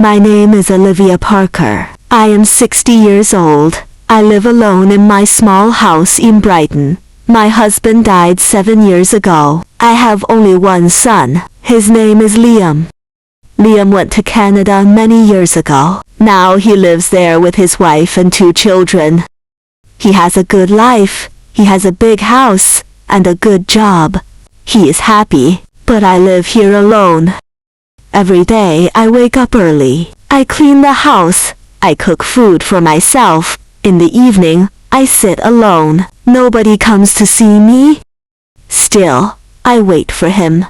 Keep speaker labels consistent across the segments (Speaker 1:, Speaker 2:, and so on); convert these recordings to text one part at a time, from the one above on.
Speaker 1: My name is Olivia Parker. I am 60 years old. I live alone in my small house in Brighton. My husband died 7 years ago. I have only one son. His name is Liam. Liam went to Canada many years ago. Now he lives there with his wife and 2 children. He has a good life. He has a big house and a good job. He is happy, but I live here alone. Every day I wake up early. I clean the house. I cook food for myself. In the evening, I sit alone. Nobody comes to see me. Still, I wait for him.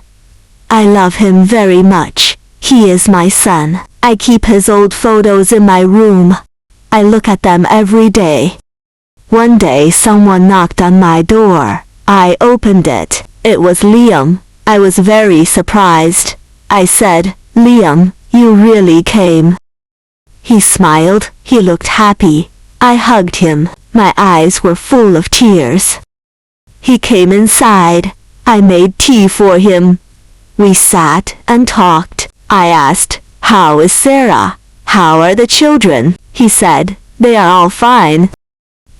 Speaker 1: I love him very much. He is my son. I keep his old photos in my room. I look at them every day. One day someone knocked on my door. I opened it. It was Liam. I was very surprised. I said, "Liam, you really came." He smiled. He looked happy. I hugged him. My eyes were full of tears. He came inside. I made tea for him. We sat and talked. I asked, "How is Sarah? How are the children?" He said, "They are all fine."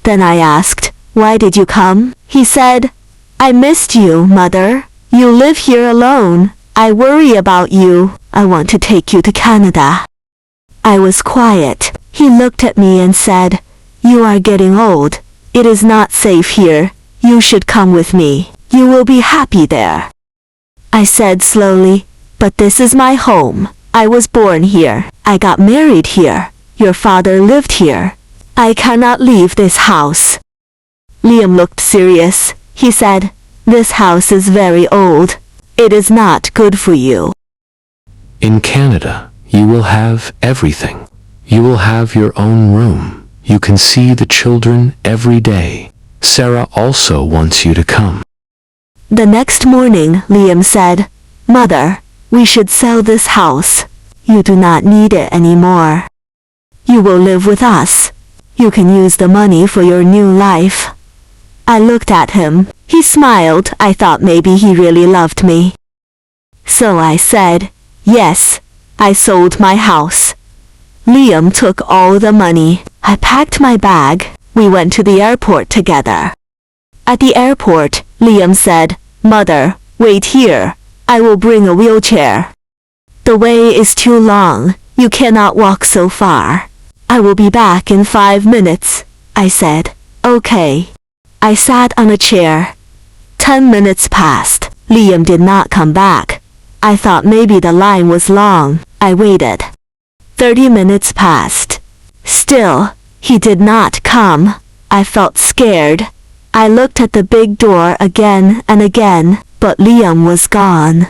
Speaker 1: Then I asked, "Why did you come?" He said, "I missed you, Mother. You live here alone. I worry about you. I want to take you to Canada." I was quiet. He looked at me and said, "You are getting old. It is not safe here. You should come with me. You will be happy there." I said slowly, "But this is my home. I was born here. I got married here. Your father lived here. I cannot leave this house." Liam looked serious. He said, "This house is very old. It is not good for you."
Speaker 2: In Canada, you will have everything. You will have your own room. You can see the children every day. Sarah also wants you to come.
Speaker 1: The next morning, Liam said, "Mother, we should sell this house. You do not need it anymore. You will live with us. You can use the money for your new life." I looked at him. He smiled. I thought maybe he really loved me. So I said, "Yes." I sold my house. Liam took all the money. I packed my bag. We went to the airport together. At the airport, Liam said, "Mother, wait here. I will bring a wheelchair. The way is too long. You cannot walk so far. I will be back in 5 minutes." I said, "Okay." I sat on a chair. 10 minutes passed. Liam did not come back. I thought maybe the line was long. I waited. 30 minutes passed. Still, he did not come. I felt scared. I looked at the big door again and again, but Liam was gone.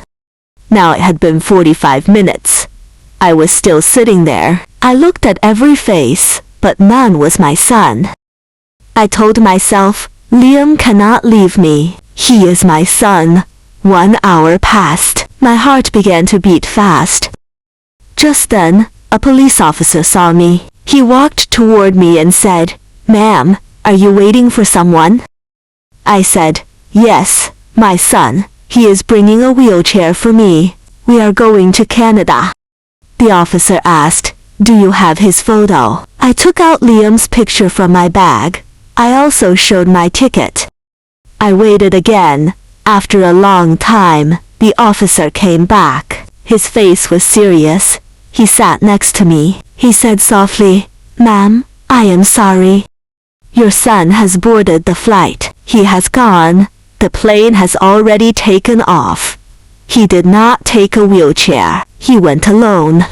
Speaker 1: Now it had been 45 minutes. I was still sitting there. I looked at every face, but none was my son. I told myself, Liam cannot leave me. He is my son. 1 hour passed. My heart began to beat fast. Just then, a police officer saw me. He walked toward me and said, "Ma'am, are you waiting for someone?" I said, "Yes, my son. He is bringing a wheelchair for me. We are going to Canada." The officer asked, "Do you have his photo?" I took out Liam's picture from my bag. I also showed my ticket. I waited again. After a long time, the officer came back. His face was serious. He sat next to me. He said softly, "Ma'am, I am sorry. Your son has boarded the flight. He has gone. The plane has already taken off. He did not take a wheelchair. He went alone."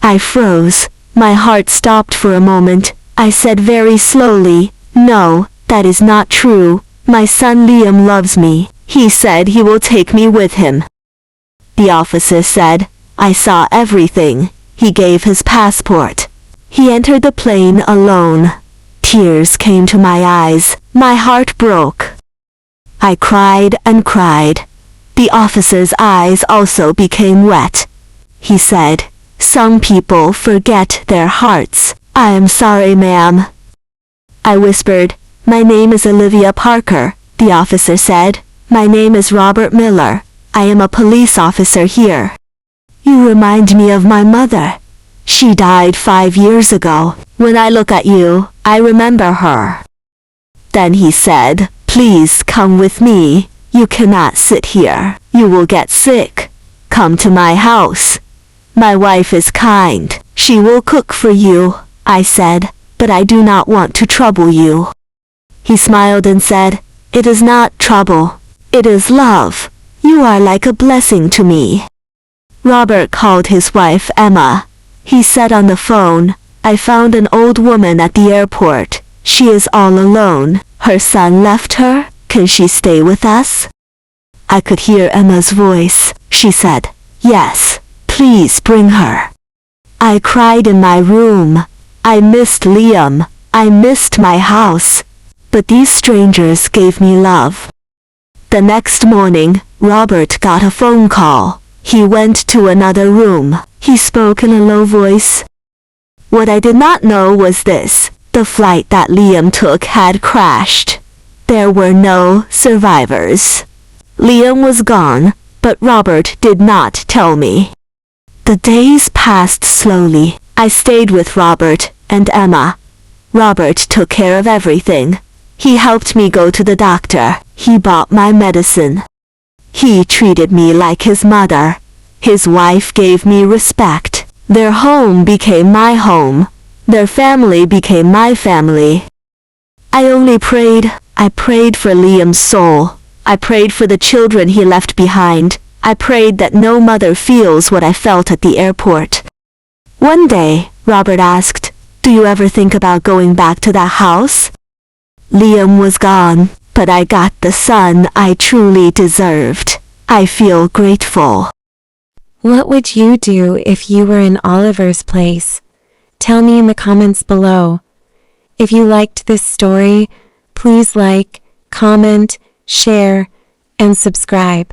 Speaker 1: I froze. My heart stopped for a moment. I said very slowly, "No, that is not true. My son Liam loves me. He said he will take me with him." The officer said, "I saw everything." He gave his passport. He entered the plane alone. Tears came to my eyes. My heart broke. I cried and cried. The officer's eyes also became wet. He said, "Some people forget their hearts. I am sorry, ma'am." I whispered, "My name is Olivia Parker." The officer said, "My name is Robert Miller. I am a police officer here. You remind me of my mother. She died 5 years ago. When I look at you, I remember her." Then he said, "Please come with me. You cannot sit here. You will get sick. Come to my house. My wife is kind. She will cook for you," I said, "but I do not want to trouble you." He smiled and said, "It is not trouble. It is love. You are like a blessing to me." Robert called his wife Emma. He said on the phone, "I found an old woman at the airport. She is all alone. Her son left her. Can she stay with us?" I could hear Emma's voice. She said, "Yes, please bring her." I cried in my room. I missed Liam. I missed my house. But these strangers gave me love. The next morning, Robert got a phone call. He went to another room. He spoke in a low voice. What I did not know was this: the flight that Liam took had crashed. There were no survivors. Liam was gone, but Robert did not tell me. The days passed slowly. I stayed with Robert and Emma. Robert took care of everything. He helped me go to the doctor. He bought my medicine. He treated me like his mother. His wife gave me respect. Their home became my home. Their family became my family. I only prayed. I prayed for Liam's soul. I prayed for the children he left behind. I prayed that no mother feels what I felt at the airport. One day, Robert asked, "Do you ever think about going back to that house?" Liam was gone, but I got the son I truly deserved. I feel grateful.
Speaker 3: What would you do if you were in Oliver's place? Tell me in the comments below. If you liked this story, please like, comment, share, and subscribe.